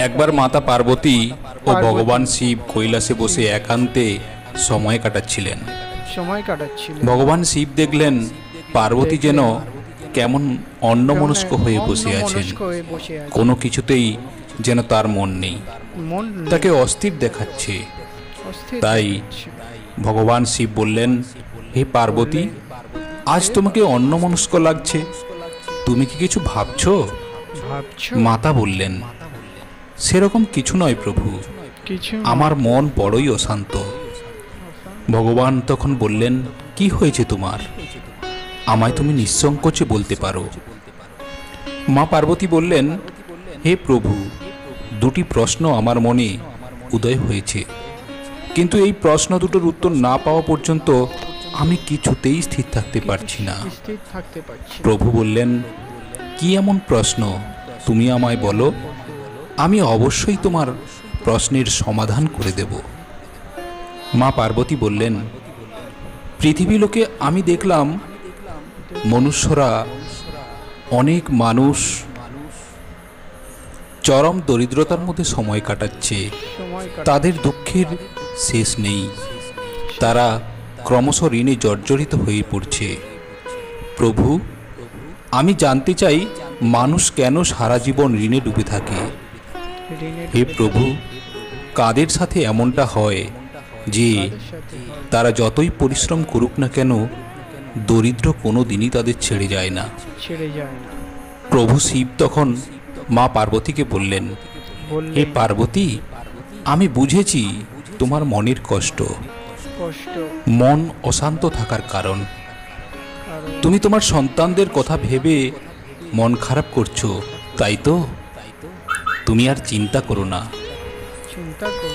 একবার মাতা পার্বতী ও ভগবান শিব কৈলাসে বসে একান্তে সময় কাটাচ্ছিলেন। ভগবান শিব দেখলেন পার্বতী যেন কেমন অন্যমনস্ক হয়ে বসে আছেন, কোনো কিছুতেই যেন তার মন নেই, তাকে অস্থির দেখাচ্ছে। তাই ভগবান শিব বললেন, হে পার্বতী, আজ তোমাকে অন্যমনস্ক লাগছে, তুমি কি কিছু ভাবছো? মাতা বললেন, সেরকম কিছু নয় প্রভু, আমার মন বড়ই অশান্ত। ভগবান তখন বললেন, কি হয়েছে তোমার? আমায় তুমি নিঃসংকোচে বলতে পারো। মা পার্বতী বললেন, হে প্রভু, দুটি প্রশ্ন আমার মনে উদয় হয়েছে, কিন্তু এই প্রশ্ন দুটোর উত্তর না পাওয়া পর্যন্ত আমি কিছুতেই স্থির থাকতে পারছি না। প্রভু বললেন, কি এমন প্রশ্ন, তুমি আমায় বলো, আমি অবশ্যই তোমার প্রশ্নের সমাধান করে দেব। মা পার্বতী বললেন, পৃথিবী লোকে আমি দেখলাম মনুষ্যরা, অনেক মানুষ চরম দরিদ্রতার মধ্যে সময় কাটাচ্ছে, তাদের দুঃখের শেষ নেই, তারা ক্রমশ ঋণে জর্জরিত হয়ে পড়ছে। প্রভু, আমি জানতে চাই মানুষ কেন সারা জীবন ঋণে ডুবে থাকে। হে প্রভু, কাদের সাথে এমনটা হয় যে তারা যতই পরিশ্রম করুক না কেন, দরিদ্র কোনো দিনই তাদের ছেড়ে যায় না। প্রভু শিব তখন মা পার্বতীকে বললেন, হে পার্বতী, আমি বুঝেছি তোমার মনের কষ্ট, মন অশান্ত থাকার কারণ। তুমি তোমার সন্তানদের কথা ভেবে মন খারাপ করছো, তাই তো? তুমি আর চিন্তা করো না,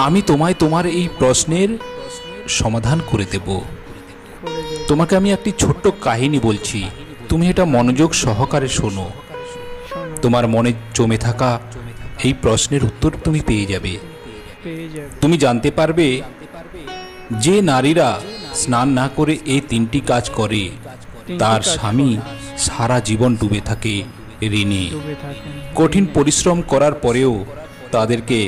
আমি তোমায় তোমার এই প্রশ্নের সমাধান করে দেব। তোমাকে আমি একটি ছোট্ট কাহিনী বলছি, তুমি এটা মনোযোগ সহকারে শোনো। তোমার মনে জমে থাকা এই প্রশ্নের উত্তর তুমি পেয়ে যাবে। তুমি জানতে পারবে যে নারীরা স্নান না করে এই তিনটি কাজ করে, তার স্বামী সারা জীবন ডুবে থাকে ঋণে। কঠিন পরিশ্রম করার পরেও তাদেরকে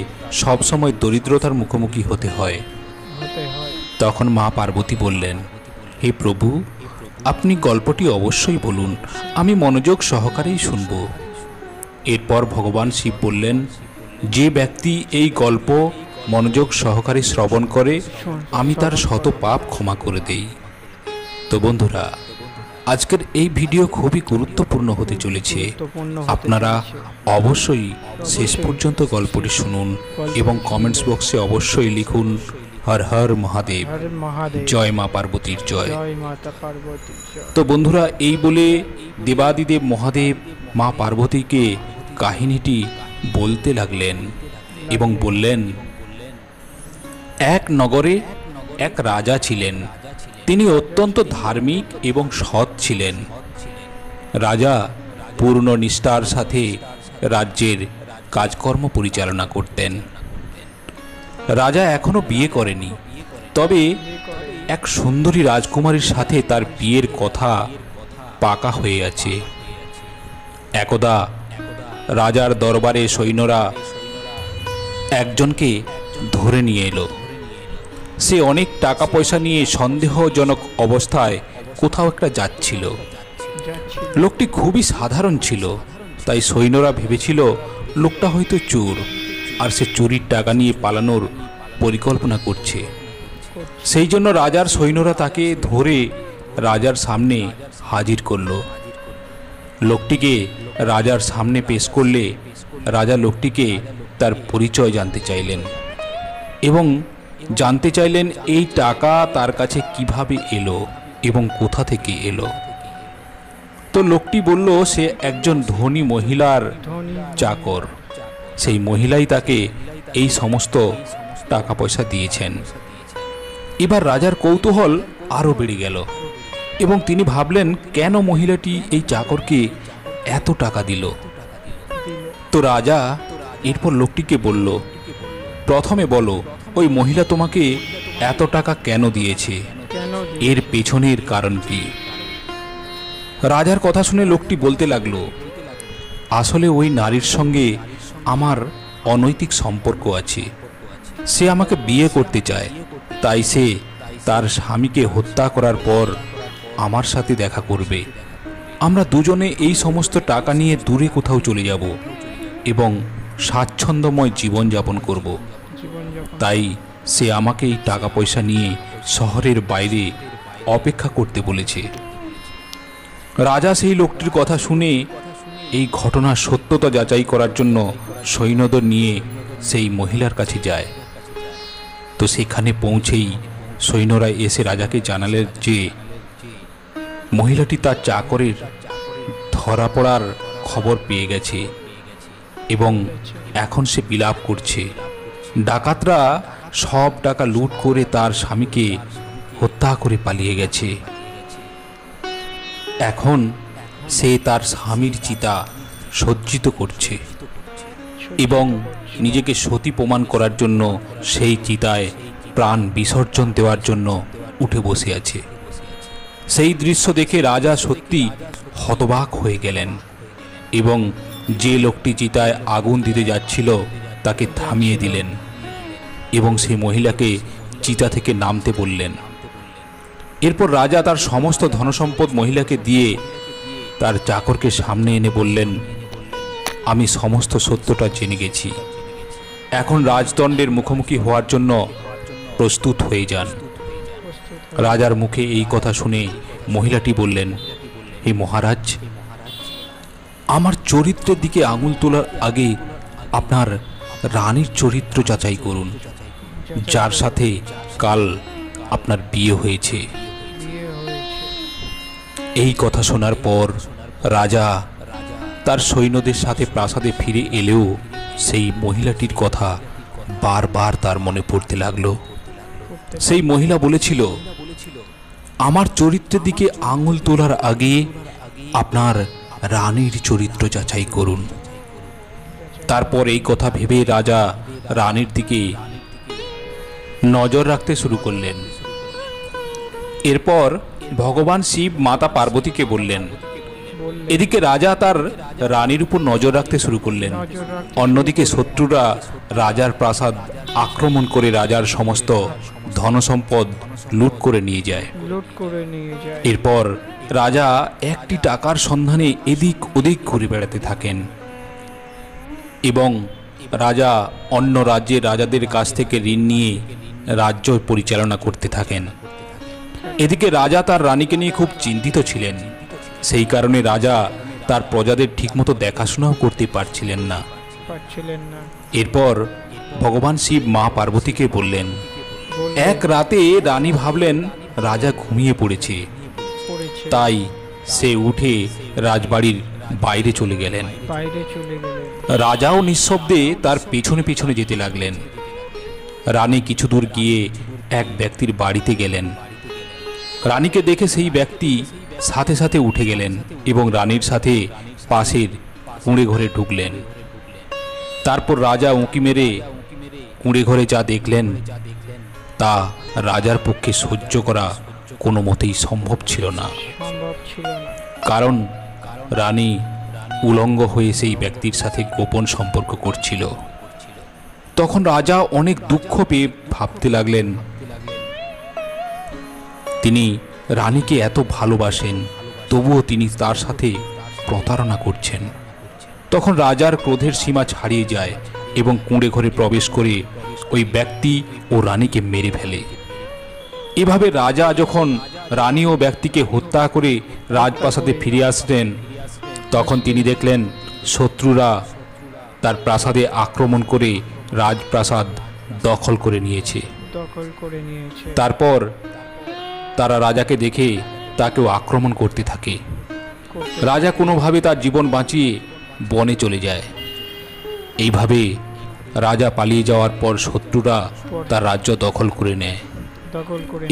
সবসময় দরিদ্রতার মুখোমুখি হতে হয়। তখন মা পার্বতী বললেন, হে প্রভু, আপনি গল্পটি অবশ্যই বলুন, আমি মনোযোগ সহকারেই শুনব। এরপর ভগবান শিব বললেন, যে ব্যক্তি এই গল্প মনোযোগ সহকারে শ্রবণ করে, আমি তার শত পাপ ক্ষমা করে দেই। তো বন্ধুরা, আজকের এই ভিডিও খুবই গুরুত্বপূর্ণ হতে চলেছে। আপনারা অবশ্যই শেষ পর্যন্ত গল্পটি শুনুন এবং কমেন্টস বক্সে অবশ্যই লিখুন, হর হর মহাদেব, জয় মা পার্বতীর জয়। তো বন্ধুরা, এই বলে দেবাদিদেব মহাদেব মা পার্বতীকে কাহিনীটি বলতে লাগলেন এবং বললেন, এক নগরে এক রাজা ছিলেন। তিনি অত্যন্ত ধার্মিক এবং সৎ ছিলেন। রাজা পূর্ণ নিষ্ঠার সাথে রাজ্যের কাজকর্ম পরিচালনা করতেন। রাজা এখনো বিয়ে করেনি, তবে এক সুন্দরী রাজকুমারীর সাথে তার বিয়ের কথা পাকা হয়ে আছে। একদা রাজার দরবারে সৈন্যরা একজনকে ধরে নিয়ে এলো। সে অনেক টাকা পয়সা নিয়ে সন্দেহজনক অবস্থায় কোথাও একটা যাচ্ছিল। লোকটি খুবই সাধারণ ছিল, তাই সৈন্যরা ভেবেছিল লোকটা হয়তো চোর, আর সে চুরির টাকা নিয়ে পালানোর পরিকল্পনা করছে। সেই জন্য রাজার সৈন্যরা তাকে ধরে রাজার সামনে হাজির করল। লোকটিকে রাজার সামনে পেশ করলে রাজা লোকটিকে তার পরিচয় জানতে চাইলেন এবং জানতে চাইলেন এই টাকা তার কাছে কিভাবে এলো এবং কোথা থেকে এলো। তো লোকটি বলল সে একজন ধনী মহিলার চাকর, সেই মহিলাই তাকে এই সমস্ত টাকা পয়সা দিয়েছেন। এবার রাজার কৌতূহল আরও বেড়ে গেল এবং তিনি ভাবলেন, কেন মহিলাটি এই চাকরকে এত টাকা দিল। তো রাজা এরপর লোকটিকে বলল, প্রথমে বলো, ওই মহিলা তোমাকে এত টাকা কেন দিয়েছে, এর পেছনের কারণ কি? রাজার কথা শুনে লোকটি বলতে লাগলো, আসলে ওই নারীর সঙ্গে আমার অনৈতিক সম্পর্ক আছে। সে আমাকে বিয়ে করতে চায়, তাই সে তার স্বামীকে হত্যা করার পর আমার সাথে দেখা করবে। আমরা দুজনে এই সমস্ত টাকা নিয়ে দূরে কোথাও চলে যাব এবং স্বাচ্ছন্দ্যময় জীবনযাপন করব। তাই সে আমাকে এই টাকা পয়সা নিয়ে শহরের বাইরে অপেক্ষা করতে বলেছে। রাজা সেই লোকটির কথা শুনে এই ঘটনার সত্যতা যাচাই করার জন্য সৈন্যদের নিয়ে সেই মহিলার কাছে যায়। তো সেখানে পৌঁছেই সৈন্যরা এসে রাজাকে জানালেন যে মহিলাটি তার চাকরের ধরা পড়ার খবর পেয়ে গেছে এবং এখন সে বিলাপ করছে। ডাকাতরা সব টাকা লুট করে তার স্বামীকে হত্যা করে পালিয়ে গেছে। এখন সে তার স্বামীর চিতা সজ্জিত করছে এবং নিজেকে সতী প্রমাণ করার জন্য সেই চিতায় প্রাণ বিসর্জন দেওয়ার জন্য উঠে বসে আছে। সেই দৃশ্য দেখে রাজা সত্যি হতবাক হয়ে গেলেন এবং যে লোকটি চিতায় আগুন দিতে যাচ্ছিল তাকে থামিয়ে দিলেন এবং সেই মহিলাকে চিতা থেকে নামতে বললেন। এরপর রাজা তার সমস্ত ধনসম্পদ মহিলাকে দিয়ে তার চাকরকে সামনে এনে বললেন, আমি সমস্ত সত্যটা জেনে গেছি, এখন রাজদণ্ডের মুখোমুখি হওয়ার জন্য প্রস্তুত হয়ে যান। রাজার মুখে এই কথা শুনে মহিলাটি বললেন, হে মহারাজ, আমার চরিত্রের দিকে আঙুল তোলার আগে আপনার রানীর চরিত্র যাচাই করুন, যার সাথে কাল আপনার বিয়ে হয়েছে। এই কথা শোনার পর রাজা তার সৈন্যদের সাথে প্রাসাদে ফিরে এলেও সেই মহিলাটির কথা বারবার তার মনে পড়তে লাগলো। সেই মহিলা বলেছিল, আমার চরিত্রের দিকে আঙুল তোলার আগে আপনার রানীর চরিত্র যাচাই করুন। তারপর এই কথা ভেবে রাজা রানীর দিকে নজর রাখতে শুরু করলেন। এরপর ভগবান শিব মাতা পার্বতীকে বললেন। এদিকে রাজা তার রানীর উপর নজর রাখতে শুরু করলেন। অন্যদিকে শত্রুরা রাজার প্রাসাদ আক্রমণ করে রাজার সমস্ত ধনসম্পদ লুট করে নিয়ে যায়। এরপর রাজা একটি টাকার সন্ধানে এদিক ওদিক ঘুরে বেড়াতে থাকেন এবং রাজা অন্য রাজ্যের রাজাদের কাছ থেকে ঋণ নিয়ে রাজ্য পরিচালনা করতে থাকেন। এদিকে রাজা তার রানীকে নিয়ে খুব চিন্তিত ছিলেন। সেই কারণে রাজা তার প্রজাদের ঠিকমতো দেখাশোনাও করতে পারছিলেন না। এরপর ভগবান শিব মা পার্বতীকে বললেন। এক রাতে রানী ভাবলেন রাজা ঘুমিয়ে পড়েছে, তাই সে উঠে রাজবাড়ির বাইরে চলে গেলেন। রাজাও নিঃশব্দে তার পেছনে পেছনে যেতে লাগলেন। রানী কিছু দূর গিয়ে এক ব্যক্তির বাড়িতে গেলেন। রানীকে দেখে সেই ব্যক্তি সাথে সাথে উঠে গেলেন এবং রানীর সাথে পাশের কুঁড়ে ঘরে ঢুকলেন। তারপর রাজা উঁকি মেরে কুঁড়ে ঘরে যা দেখলেন তা রাজার পক্ষে সহ্য করা কোনো মতেই সম্ভব ছিল না, কারণ রানী উলঙ্গ হয়ে সেই ব্যক্তির সাথে গোপন সম্পর্ক করছিল। তখন রাজা অনেক দুঃখ পেয়ে ভাবতে লাগলেন, তিনি রানীকে এত ভালোবাসেন, তবুও তিনি তার সাথে প্রতারণা করছেন। তখন রাজার ক্রোধের সীমা ছাড়িয়ে যায় এবং কুঁড়ে ঘরে প্রবেশ করে ওই ব্যক্তি ও রানীকে মেরে ফেলে। এভাবে রাজা যখন রানী ও ব্যক্তিকে হত্যা করে রাজপ্রাসাদে ফিরে আসলেন, তখন তিনি দেখলেন শত্রুরা তার প্রাসাদে আক্রমণ করে রাজপ্রাসাদ দখল করে নিয়েছে। তারপর তারা রাজাকে দেখে তাকেও আক্রমণ করতে থাকে। রাজা কোনোভাবে তার জীবন বাঁচিয়ে বনে চলে যায়। এইভাবে রাজা পালিয়ে যাওয়ার পর শত্রুরা তার রাজ্য দখল করে নেয়।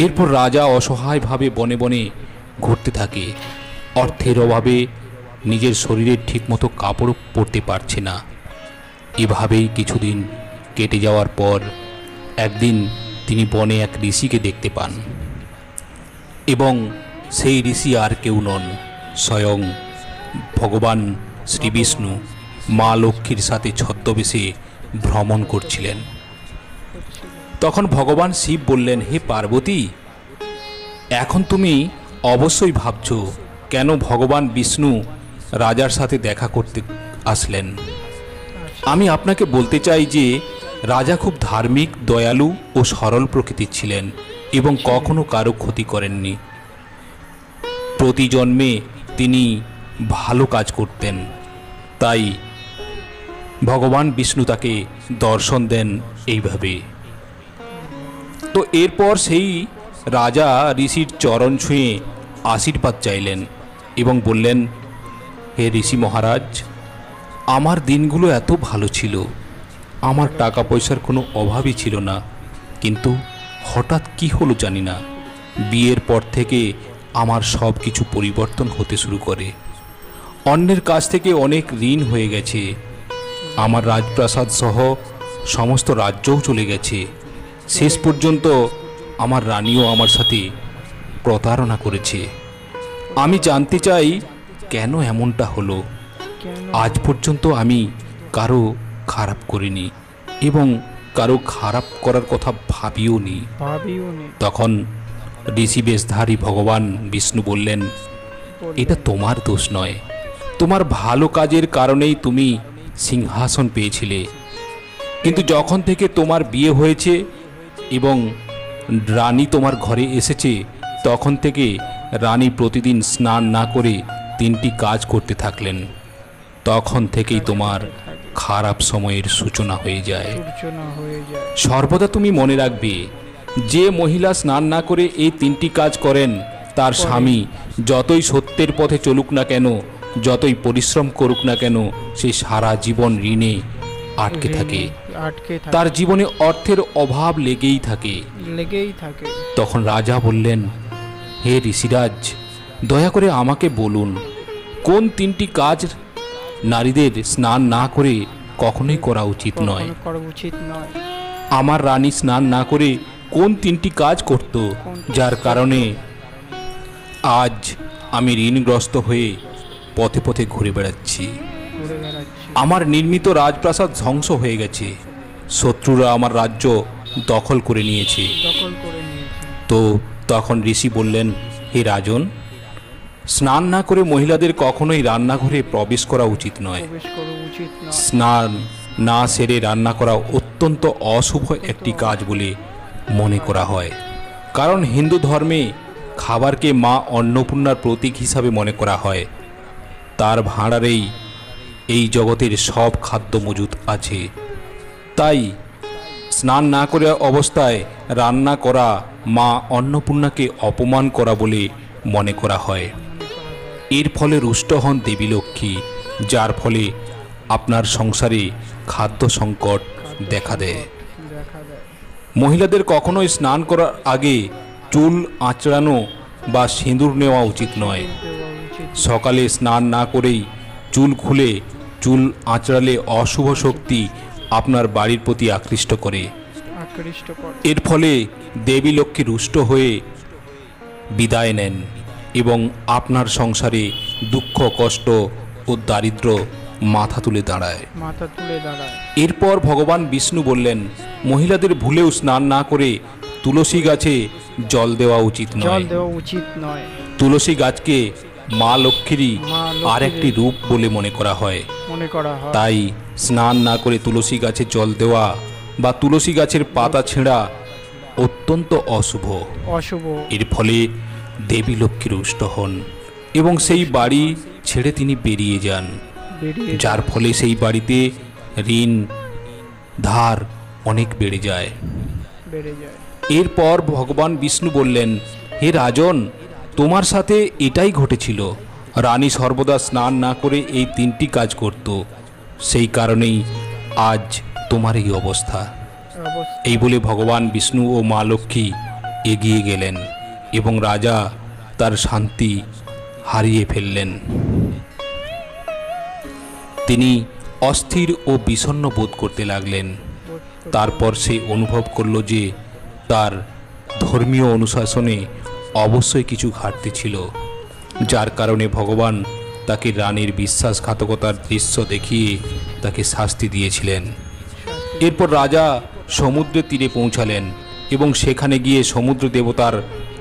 এরপর রাজা অসহায়ভাবে বনে বনে ঘুরতে থাকে। অর্থের অভাবে নিজের শরীরে ঠিকমতো কাপড় পরতে পারছে না। এভাবেই কিছুদিন কেটে যাওয়ার পর একদিন তিনি বনে এক ঋষিকে দেখতে পান এবং সেই ঋষি আর কেউ নন, স্বয়ং ভগবান শ্রীবিষ্ণু মা লক্ষ্মীর সাথে ছদ্মবেশে ভ্রমণ করছিলেন। তখন ভগবান শিব বললেন, হে পার্বতী, এখন তুমি অবশ্যই ভাবছ কেন ভগবান বিষ্ণু রাজার সাথে দেখা করতে আসলেন। আমি আপনাকে বলতে চাই যে রাজা খুব ধার্মিক, দয়ালু ও সরল প্রকৃতির ছিলেন এবং কখনো কারো ক্ষতি করেননি। প্রতি জন্মে তিনি ভালো কাজ করতেন, তাই ভগবান বিষ্ণু তাকে দর্শন দেন এইভাবে। তো এরপর সেই রাজা ঋষির চরণ ছুঁয়ে আশীর্বাদ চাইলেন এবং বললেন, হে ঋষি মহারাজ, আমার দিনগুলো এত ভালো ছিল, আমার টাকা পয়সার কোনো অভাবই ছিল না, কিন্তু হঠাৎ কি হলো জানি না, বিয়ের পর থেকে আমার সব কিছু পরিবর্তন হতে শুরু করে। অন্যের কাছ থেকে অনেক ঋণ হয়ে গেছে, আমার রাজপ্রাসাদ সহ সমস্ত রাজ্যও চলে গেছে। শেষ পর্যন্ত আমার রানীও আমার সাথে প্রতারণা করেছে। আমি জানতে চাই কেন এমনটা হলো। আজ পর্যন্ত আমি কারো খারাপ করিনি এবং কারো খারাপ করার কথা ভাবিও নি। তখন ঋষি বেশধারী ভগবান বিষ্ণু বললেন, এটা তোমার দোষ নয়, তোমার ভালো কাজের কারণেই তুমি সিংহাসন পেয়েছিলে, কিন্তু যখন থেকে তোমার বিয়ে হয়েছে এবং রানী তোমার ঘরে এসেছে, তখন থেকে রানী প্রতিদিন স্নান না করে 3টি কাজ করতে থাকলেন। তখন থেকেই তোমার খারাপ সময়ের সূচনা হয়ে যায়। সর্বদা তুমি মনে রাখবে, যে মহিলা স্নান না করে এই 3টি কাজ করেন, তার স্বামী যতই সত্যের পথে চলুক না কেন, যতই পরিশ্রম করুক না কেন, সে সারা জীবন ঋণে আটকে থাকে, তার জীবনে অর্থের অভাব লেগেই থাকে। তখন রাজা বললেন, হে ঋষিরাজ, দয়া করে আমাকে বলুন, কোন 3টি কাজ নারীদের স্নান না করে কখনোই করা উচিত নয়। আমার রানী স্নান না করে কোন 3টি কাজ করত, যার কারণে আজ আমি ঋণগ্রস্ত হয়ে পথে পথে ঘুরে বেড়াচ্ছি। আমার নির্মিত রাজপ্রাসাদ ধ্বংস হয়ে গেছে, শত্রুরা আমার রাজ্য দখল করে নিয়েছে। তো তখন ঋষি বললেন, হে রাজন, স্নান না করে মহিলাদের কখনোই রান্নাঘরে প্রবেশ করা উচিত নয়। স্নান না সেরে রান্না করা অত্যন্ত অশুভ একটি কাজ বলে মনে করা হয়, কারণ হিন্দু ধর্মে খাবারকে মা অন্নপূর্ণার প্রতীক হিসাবে মনে করা হয়। তার ভাঁড়ারেই এই জগতের সব খাদ্য মজুদ আছে, তাই স্নান না করে অবস্থায় রান্না করা মা অন্নপূর্ণাকে অপমান করা বলে মনে করা হয়। এর ফলে রুষ্ট হন দেবী লক্ষ্মী, যার ফলে আপনার সংসারে খাদ্য সংকট দেখা দেয়। মহিলাদের কখনোই স্নান করার আগে চুল আঁচড়ানো বা সিঁদুর নেওয়া উচিত নয়। সকালে স্নান না করেই চুল খুলে চুল আঁচড়ালে অশুভ শক্তি আপনার বাড়ির প্রতি আকৃষ্ট করে। এর ফলে দেবী লক্ষ্মী রুষ্ট হয়ে বিদায় নেন এবং আপনার সংসারে দুঃখ, কষ্ট ও দারিদ্র মাথা তুলে দাঁড়ায়। এরপর ভগবান বিষ্ণু বললেন, মহিলাদের ভুলেও স্নান না করে তুলসী গাছে জল দেওয়া উচিত নয়। তুলসী গাছকে মা লক্ষ্মীরই আরেকটি রূপ বলে মনে করা হয়। তাই স্নান না করে তুলসী গাছে জল দেওয়া বা তুলসী গাছের পাতা ছেঁড়া অত্যন্ত অশুভ। এর ফলে দেবী লক্ষ্মী রুষ্ট হন এবং সেই বাড়ি ছেড়ে তিনি বেরিয়ে যান, যার ফলে সেই বাড়িতে ঋণ ধার অনেক বেড়ে যায়। এরপর ভগবান বিষ্ণু বললেন, হে রাজন, তোমার সাথে এটাই ঘটেছিল। রানী সর্বদা স্নান না করে এই 3টি কাজ করত, সেই কারণেই আজ তোমার এই অবস্থা। এই বলে ভগবান বিষ্ণু ও মা লক্ষ্মী এগিয়ে গেলেন এবং রাজা তার শান্তি হারিয়ে ফেললেন। তিনি অস্থির ও বিষণ্ণ বোধ করতে লাগলেন। তারপর সে অনুভব করল যে তার ধর্মীয় অনুশাসনে অবশ্যই কিছু ঘাটতি ছিল, যার কারণে ভগবান তাকে রানীর বিশ্বাসঘাতকতার দৃশ্য দেখিয়ে তাকে শাস্তি দিয়েছিলেন। এরপর রাজা সমুদ্রের তীরে পৌঁছালেন এবং সেখানে গিয়ে সমুদ্র দেবতার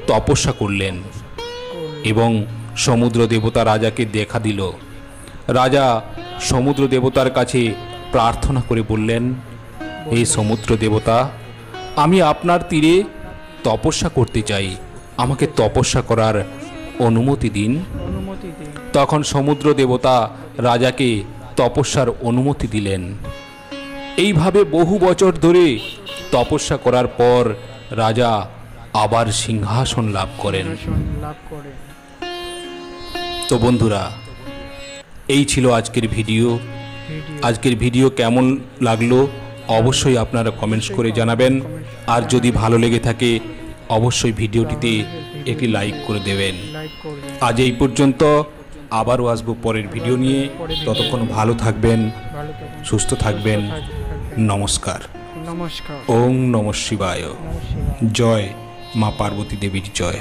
তপস্যা করলেন এবং সমুদ্র দেবতা রাজাকে দেখা দিল। রাজা সমুদ্র দেবতার কাছে প্রার্থনা করে বললেন, হে সমুদ্র দেবতা, আমি আপনার তীরে তপস্যা করতে চাই, আমাকে তপস্যা করার অনুমতি দিন। তখন সমুদ্র দেবতা রাজাকে তপস্যার অনুমতি দিলেন। এইভাবে বহু বছর ধরে তপস্যা করার পর রাজা আবার সিংহাসন লাভ করেন। তো বন্ধুরা, এই ছিল আজকের ভিডিও। আজকের ভিডিও কেমন লাগলো অবশ্যই আপনারা কমেন্টস করে জানাবেন। আর যদি ভালো লেগে থাকে অবশ্যই ভিডিওটিতে একটি লাইক করে দেবেন। আজ এই পর্যন্ত, আবারও আসবো পরের ভিডিও নিয়ে। ততক্ষণ ভালো থাকবেন, সুস্থ থাকবেন। নমস্কার। ওং নমঃ শিবায়। জয় মা পার্বতী দেবীর জয়।